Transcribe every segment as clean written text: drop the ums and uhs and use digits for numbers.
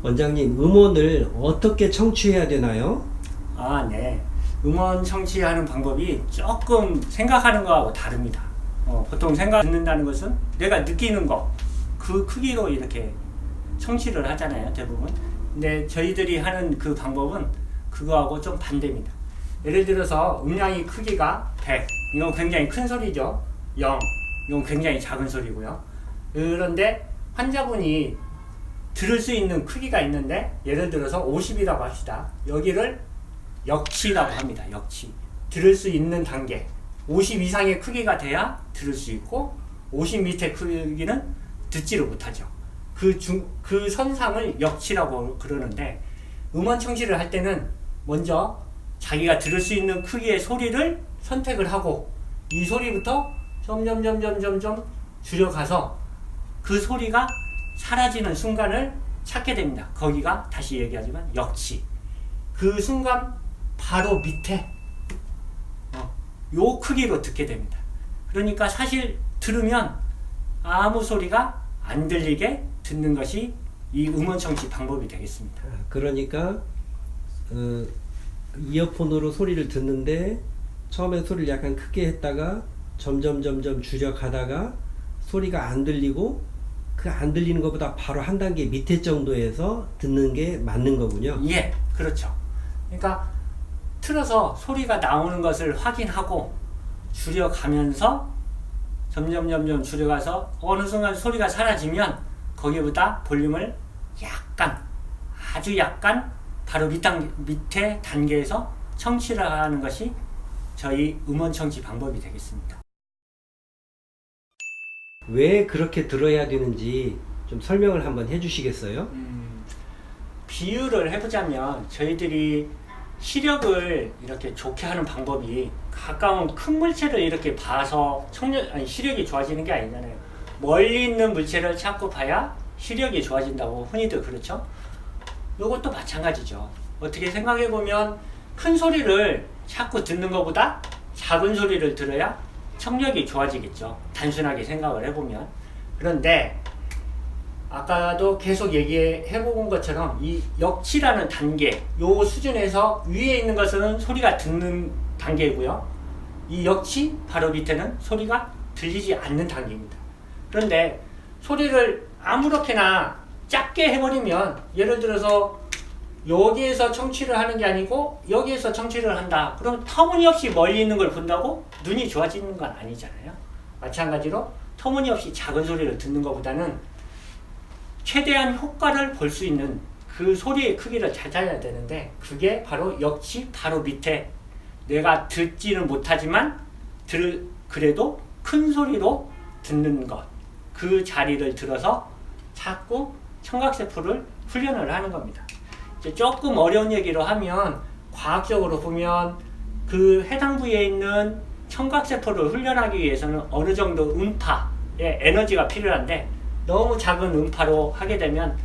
원장님, 음원을 어떻게 청취해야 되나요? 네. 음원 청취하는 방법이 조금 생각하는 거하고 다릅니다. 보통 듣는다는 것은 내가 느끼는 거, 그 크기로 이렇게 청취를 하잖아요, 대부분. 근데 저희들이 하는 그 방법은 그거하고 좀 반대입니다. 예를 들어서 음량이 크기가 100, 이건 굉장히 큰 소리죠. 0, 이건 굉장히 작은 소리고요. 그런데 환자분이 들을 수 있는 크기가 있는데, 예를 들어서 50이라고 합시다. 여기를 역치라고 합니다. 역치. 들을 수 있는 단계. 50 이상의 크기가 돼야 들을 수 있고, 50 밑의 크기는 듣지를 못하죠. 그 선상을 역치라고 그러는데, 음원 청취를 할 때는 먼저 자기가 들을 수 있는 크기의 소리를 선택을 하고, 이 소리부터 점점 줄여가서 그 소리가 사라지는 순간을 찾게 됩니다. 거기가 다시 얘기하지만 역치. 그 순간 바로 밑에 요 크기로 듣게 됩니다. 그러니까 사실 들으면 아무 소리가 안 들리게 듣는 것이 이 음원 청취 방법이 되겠습니다. 그러니까 이어폰으로 소리를 듣는데 처음에 소리를 약간 크게 했다가 점점 줄여가다가 소리가 안 들리고, 그 안 들리는 것보다 바로 한 단계 밑에 정도에서 듣는 게 맞는 거군요. 예, 그렇죠. 그러니까 틀어서 소리가 나오는 것을 확인하고 줄여가면서 점점 줄여가서 어느 순간 소리가 사라지면 거기보다 볼륨을 약간, 아주 약간 바로 밑에 단계에서 청취를 하는 것이 저희 음원 청취 방법이 되겠습니다. 왜 그렇게 들어야 되는지 좀 설명을 한번 해주시겠어요? 비유를 해보자면 저희들이 시력을 이렇게 좋게 하는 방법이 가까운 큰 물체를 이렇게 봐서 시력이 좋아지는 게 아니잖아요. 멀리 있는 물체를 자꾸 봐야 시력이 좋아진다고 흔히들 그렇죠? 이것도 마찬가지죠. 어떻게 생각해보면 큰 소리를 자꾸 듣는 것보다 작은 소리를 들어야 청력이 좋아지겠죠. 단순하게 생각을 해보면. 그런데 아까도 계속 얘기해본 것처럼 이 역치라는 단계, 요 수준에서 위에 있는 것은 소리가 듣는 단계이고요. 이 역치 바로 밑에는 소리가 들리지 않는 단계입니다. 그런데 소리를 아무렇게나 작게 해버리면, 예를 들어서 여기에서 청취를 하는 게 아니고 여기에서 청취를 한다. 그럼 터무니없이 멀리 있는 걸 본다고 눈이 좋아지는 건 아니잖아요. 마찬가지로 터무니없이 작은 소리를 듣는 것보다는 최대한 효과를 볼 수 있는 그 소리의 크기를 찾아야 되는데, 그게 바로 역시 바로 밑에 내가 듣지는 못하지만 그래도 큰 소리로 듣는 것, 그 자리를 들어서 자꾸 청각세포를 훈련을 하는 겁니다. 이제 조금 어려운 얘기로 하면, 과학적으로 보면 그 해당 부위에 있는 청각세포를 훈련하기 위해서는 어느 정도 음파의 에너지가 필요한데, 너무 작은 음파로 하게 되면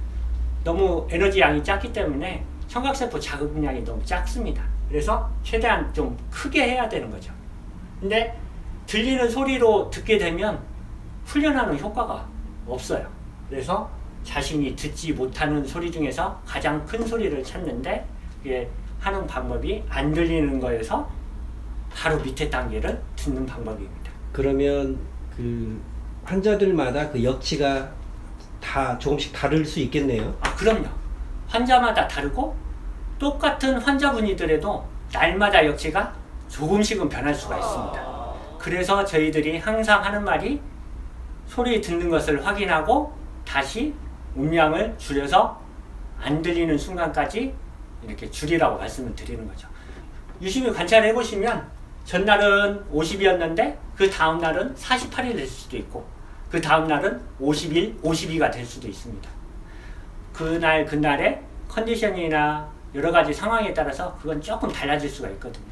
너무 에너지 양이 작기 때문에 청각세포 자극량이 너무 작습니다. 그래서 최대한 좀 크게 해야 되는 거죠. 근데 들리는 소리로 듣게 되면 훈련하는 효과가 없어요. 그래서 자신이 듣지 못하는 소리 중에서 가장 큰 소리를 찾는데, 그게 하는 방법이 안 들리는 거에서 바로 밑에 단계를 듣는 방법입니다. 그러면 그 환자들마다 그 역치가 다 조금씩 다를 수 있겠네요. 그럼요. 환자마다 다르고 똑같은 환자분이더라도 날마다 역치가 조금씩은 변할 수가 있습니다. 그래서 저희들이 항상 하는 말이, 소리 듣는 것을 확인하고 다시 음량을 줄여서 안 들리는 순간까지 이렇게 줄이라고 말씀을 드리는 거죠. 유심히 관찰해 보시면 전날은 50이었는데 그 다음 날은 48이 될 수도 있고, 그 다음 날은 51, 52가 될 수도 있습니다. 그날의 컨디션이나 여러 가지 상황에 따라서 그건 조금 달라질 수가 있거든요.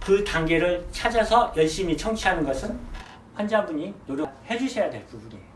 그 단계를 찾아서 열심히 청취하는 것은 환자분이 노력해 주셔야 될 부분이에요.